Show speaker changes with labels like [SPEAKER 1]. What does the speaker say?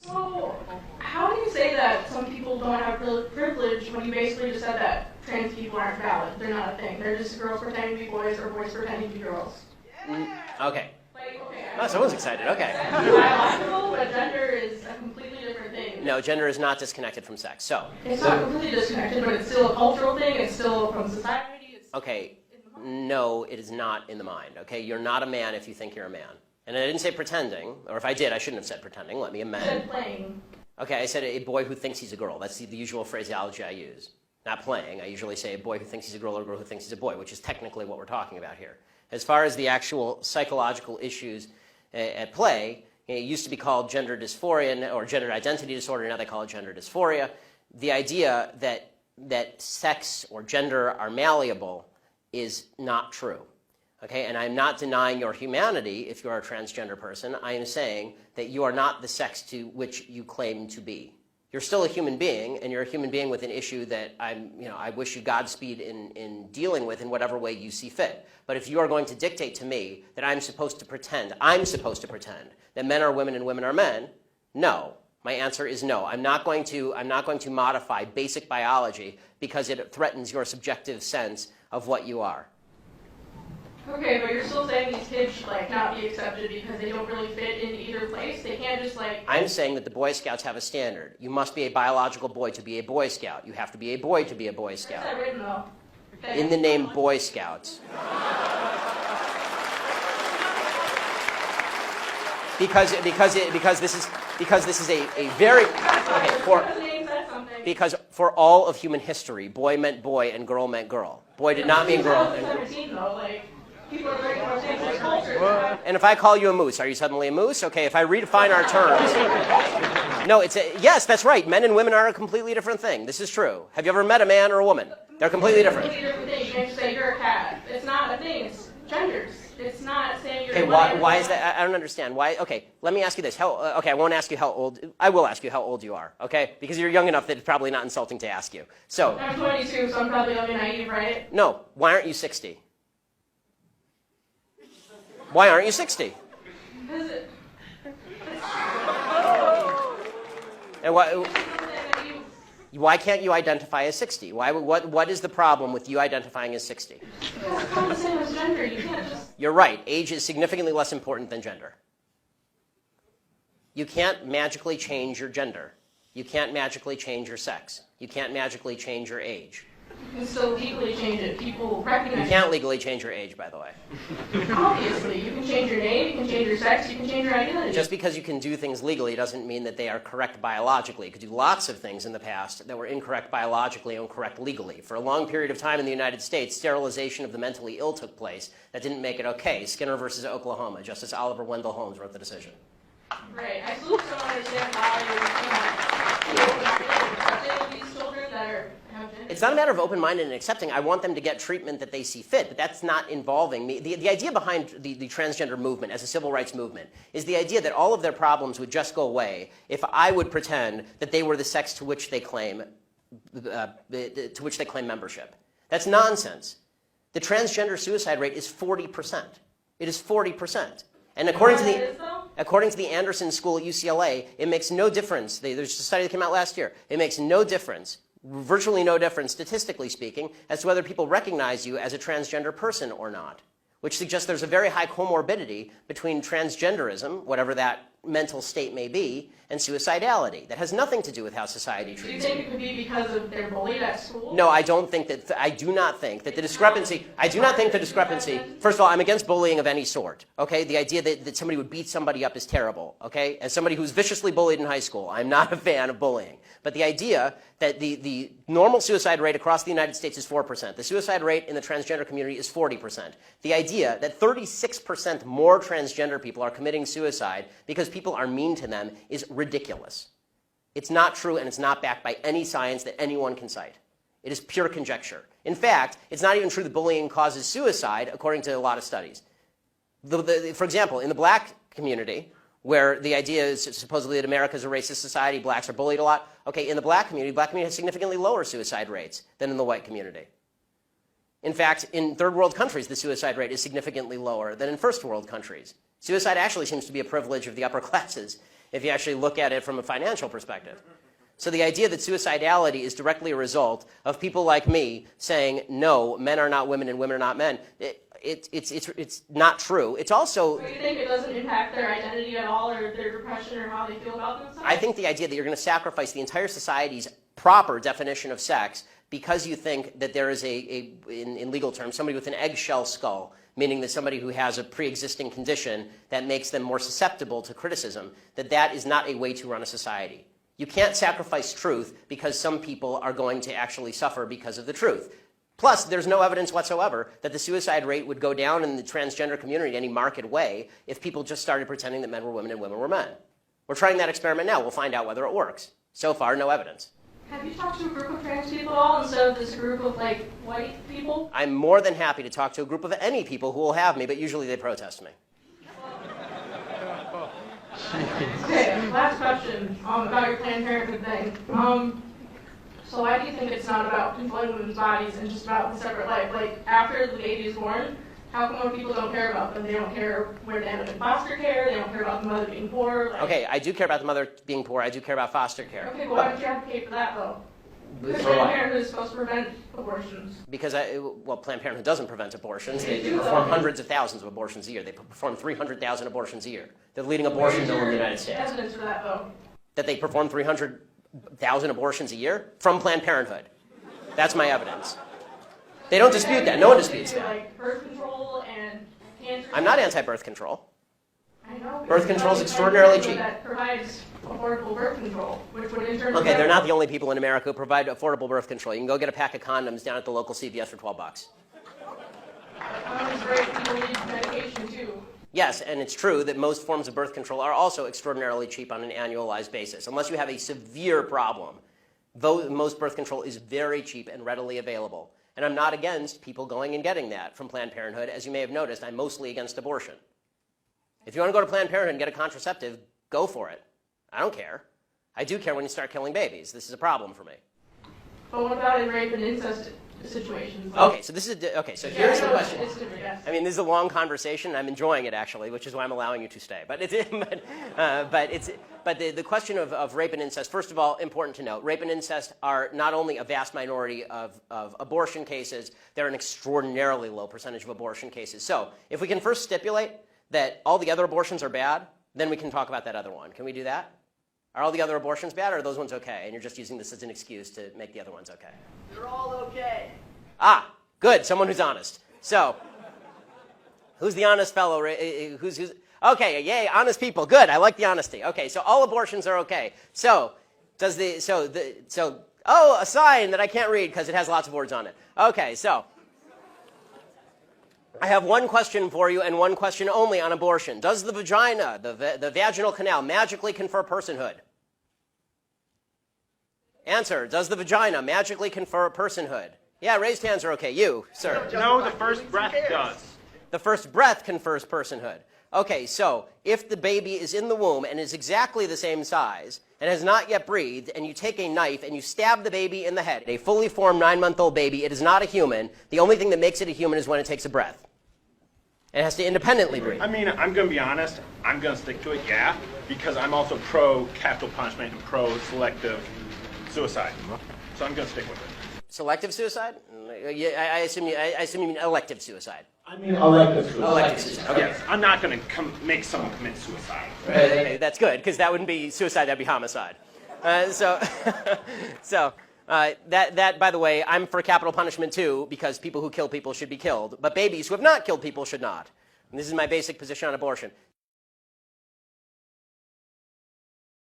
[SPEAKER 1] So, how do you say that some people don't have privilege when you basically just said that trans people aren't valid? They're not a thing. They're just girls pretending to be boys or boys pretending to be girls.
[SPEAKER 2] Okay.
[SPEAKER 1] Like, okay.
[SPEAKER 2] Oh, someone's excited. Okay.
[SPEAKER 1] Biological, but gender is a completely different thing.
[SPEAKER 2] No, gender is not disconnected from sex. So.
[SPEAKER 1] It's not completely disconnected, but it's still a cultural thing. It's still from society. It's
[SPEAKER 2] Okay. No, it is not in the mind. Okay, you're not a man if you think you're a man. And I didn't say pretending, or if I did, I shouldn't have said pretending. Let me amend.
[SPEAKER 1] You said playing.
[SPEAKER 2] Okay, I said a boy who thinks he's a girl. That's the usual phraseology I use. Not playing. I usually say a boy who thinks he's a girl or a girl who thinks he's a boy, which is technically what we're talking about here. As far as the actual psychological issues at play, it used to be called gender dysphoria or gender identity disorder. Now they call it gender dysphoria. The idea that sex or gender are malleable is not true. Okay, and I'm not denying your humanity if you're a transgender person. I am saying that you are not the sex to which you claim to be. You're still a human being, and you're a human being with an issue that I wish you Godspeed in dealing with in whatever way you see fit. But if you are going to dictate to me that I'm supposed to pretend that men are women and women are men, no. My answer is no. I'm not going to modify basic biology because it threatens your subjective sense of what you are.
[SPEAKER 1] Okay, but you're still saying these kids should not be accepted because they don't really fit in either place. They can't just
[SPEAKER 2] I'm saying that the Boy Scouts have a standard. You must be a biological boy to be a Boy Scout. You have to be a boy to be a Boy Scout.
[SPEAKER 1] Where's that written though? Okay.
[SPEAKER 2] In the name Boy Scouts. Because this is a very because for all of human history, boy meant boy and girl meant girl. Boy did not mean girl. And if I call you a moose, are you suddenly a moose? Okay, if I redefine our terms. No, yes, that's right. Men and women are a completely different thing. This is true. Have you ever met a man or a woman? They're completely different.
[SPEAKER 1] You can't just say you're a cat. It's not a thing. It's genders. It's not saying you're.
[SPEAKER 2] Okay, why is that? I don't understand. Why? Okay, let me ask you this. Okay, I won't ask you how old. I will ask you how old you are. Okay, because you're young enough that it's probably not insulting to ask you. So.
[SPEAKER 1] I'm 22, so I'm probably young and naive, right?
[SPEAKER 2] No. Why aren't you 60? Why aren't you 60?
[SPEAKER 1] Because it.
[SPEAKER 2] And why can't you identify as 60? What is the problem with you identifying as 60?
[SPEAKER 1] It's not the same as gender. You can't just.
[SPEAKER 2] You're right. Age is significantly less important than gender. You can't magically change your gender. You can't magically change your sex. You can't magically change your age.
[SPEAKER 1] You can still legally change it. People recognize.
[SPEAKER 2] You can't legally change your age, by the way.
[SPEAKER 1] Obviously, you can change your name, you can change your sex, you can change your identity.
[SPEAKER 2] Just because you can do things legally doesn't mean that they are correct biologically. You could do lots of things in the past that were incorrect biologically and correct legally. For a long period of time in the United States, sterilization of the mentally ill took place. That didn't make it okay. Skinner versus Oklahoma. Justice Oliver Wendell Holmes wrote the decision.
[SPEAKER 1] Right. I still don't understand how you're accepting these children that are.
[SPEAKER 2] It's not a matter of open-minded and accepting. I want them to get treatment that they see fit, but that's not involving me. The idea behind the transgender movement as a civil rights movement is the idea that all of their problems would just go away if I would pretend that they were the sex to which they claim membership. That's nonsense. The transgender suicide rate is 40%. It is 40%. And according to the Anderson School at UCLA, it makes no difference. There's a study that came out last year. It makes no difference, virtually no difference, statistically speaking, as to whether people recognize you as a transgender person or not, which suggests there's a very high comorbidity between transgenderism, whatever that mental state may be, and suicidality. That has nothing to do with how society treats
[SPEAKER 1] you. Do you think it could be because of they're bullied at school?
[SPEAKER 2] No, I don't think that. I do not think that the discrepancy. First of all, I'm against bullying of any sort. Okay, the idea that somebody would beat somebody up is terrible. Okay, as somebody who's viciously bullied in high school, I'm not a fan of bullying. But the idea that the normal suicide rate across the United States is 4%. The suicide rate in the transgender community is 40%. The idea that 36% more transgender people are committing suicide because people are mean to them is ridiculous. It's not true, and it's not backed by any science that anyone can cite. It is pure conjecture. In fact, it's not even true that bullying causes suicide, according to a lot of studies. For example, in the black community, where the idea is supposedly that America is a racist society, blacks are bullied a lot. Okay, in the black community has significantly lower suicide rates than in the white community. In fact, in third world countries, the suicide rate is significantly lower than in first world countries. Suicide actually seems to be a privilege of the upper classes if you actually look at it from a financial perspective. So the idea that suicidality is directly a result of people like me saying, no, men are not women and women are not men, it's not true. It's also...
[SPEAKER 1] So you think it doesn't impact their identity at all, or their depression, or how they feel about themselves?
[SPEAKER 2] I think the idea that you're going to sacrifice the entire society's proper definition of sex because you think that there is in legal terms, somebody with an eggshell skull, meaning that somebody who has a pre-existing condition that makes them more susceptible to criticism, that is not a way to run a society. You can't sacrifice truth because some people are going to actually suffer because of the truth. Plus, there's no evidence whatsoever that the suicide rate would go down in the transgender community in any marked way if people just started pretending that men were women and women were men. We're trying that experiment now. We'll find out whether it works. So far, no evidence.
[SPEAKER 1] Have you talked to a group of trans people at all instead of this group of, like, white people?
[SPEAKER 2] I'm more than happy to talk to a group of any people who will have me, but usually they protest me.
[SPEAKER 1] Okay, last question about your Planned Parenthood thing. So why do you think it's not about controlling women's bodies and just about the separate life? Like, after the baby is born, how come when people don't care about them? They don't care where they end up in foster care, they don't care about the mother being poor? Like... Okay,
[SPEAKER 2] I do care about the mother being poor, I do care about foster care.
[SPEAKER 1] Okay, but why don't you advocate for that, though? Because Planned Parenthood is supposed to prevent abortions.
[SPEAKER 2] Because, Planned Parenthood doesn't prevent abortions. They perform hundreds of thousands of abortions a year. They perform 300,000 abortions a year. They're the leading abortion mill in the United States.
[SPEAKER 1] Evidence for that, though?
[SPEAKER 2] That they perform 300,000 abortions a year from Planned Parenthood. That's my evidence. They don't dispute that. No one disputes that.
[SPEAKER 1] Like birth control and cancer.
[SPEAKER 2] I'm not anti-birth control.
[SPEAKER 1] I know.
[SPEAKER 2] Birth control is extraordinarily cheap.
[SPEAKER 1] That provides affordable birth control, which would in turn...
[SPEAKER 2] Okay, they're not the only people in America who provide affordable birth control. You can go get a pack of condoms down at the local CVS for $12.
[SPEAKER 1] Condoms break, people need medication too.
[SPEAKER 2] Yes, and it's true that most forms of birth control are also extraordinarily cheap on an annualized basis. Unless you have a severe problem, most birth control is very cheap and readily available. And I'm not against people going and getting that from Planned Parenthood. As you may have noticed, I'm mostly against abortion. If you want to go to Planned Parenthood and get a contraceptive, go for it. I don't care. I do care when you start killing babies. This is a problem for me.
[SPEAKER 1] But what about in rape and incest situations?
[SPEAKER 2] Okay, so here's the question.
[SPEAKER 1] It's different, yes.
[SPEAKER 2] I mean, this is a long conversation, and I'm enjoying it, actually, which is why I'm allowing you to stay. But the question of rape and incest, first of all, important to note, rape and incest are not only a vast minority of abortion cases, they're an extraordinarily low percentage of abortion cases. So if we can first stipulate that all the other abortions are bad, then we can talk about that other one. Can we do that? Are all the other abortions bad, or are those ones okay? And you're just using this as an excuse to make the other ones okay.
[SPEAKER 3] They're all okay.
[SPEAKER 2] Ah, good. Someone who's honest. So, who's the honest fellow? Who's okay? Yay, honest people. Good. I like the honesty. Okay, so all abortions are okay. So, a sign that I can't read because it has lots of words on it. Okay, so I have one question for you and one question only on abortion. Does the vagina, the vaginal canal, magically confer personhood? Answer, does the vagina magically confer personhood? Yeah, raised hands are okay. You, sir.
[SPEAKER 4] No, the first breath does.
[SPEAKER 2] The first breath confers personhood. Okay, so if the baby is in the womb and is exactly the same size and has not yet breathed, and you take a knife and you stab the baby in the head, a fully formed 9-month-old baby, it is not a human. The only thing that makes it a human is when it takes a breath. It has to independently breathe.
[SPEAKER 4] I mean, I'm going to be honest. I'm going to stick to it, yeah, because I'm also pro-capital punishment and pro-selective suicide. So I'm going to stick with it.
[SPEAKER 2] Selective suicide? Yeah, I assume you mean elective suicide.
[SPEAKER 4] I mean elective suicide.
[SPEAKER 2] Elective suicide. Okay.
[SPEAKER 4] Yes, I'm not going to make someone commit suicide.
[SPEAKER 2] Okay, that's good, because that wouldn't be suicide, that'd be homicide. That, by the way, I'm for capital punishment too, because people who kill people should be killed. But babies who have not killed people should not. And this is my basic position on abortion.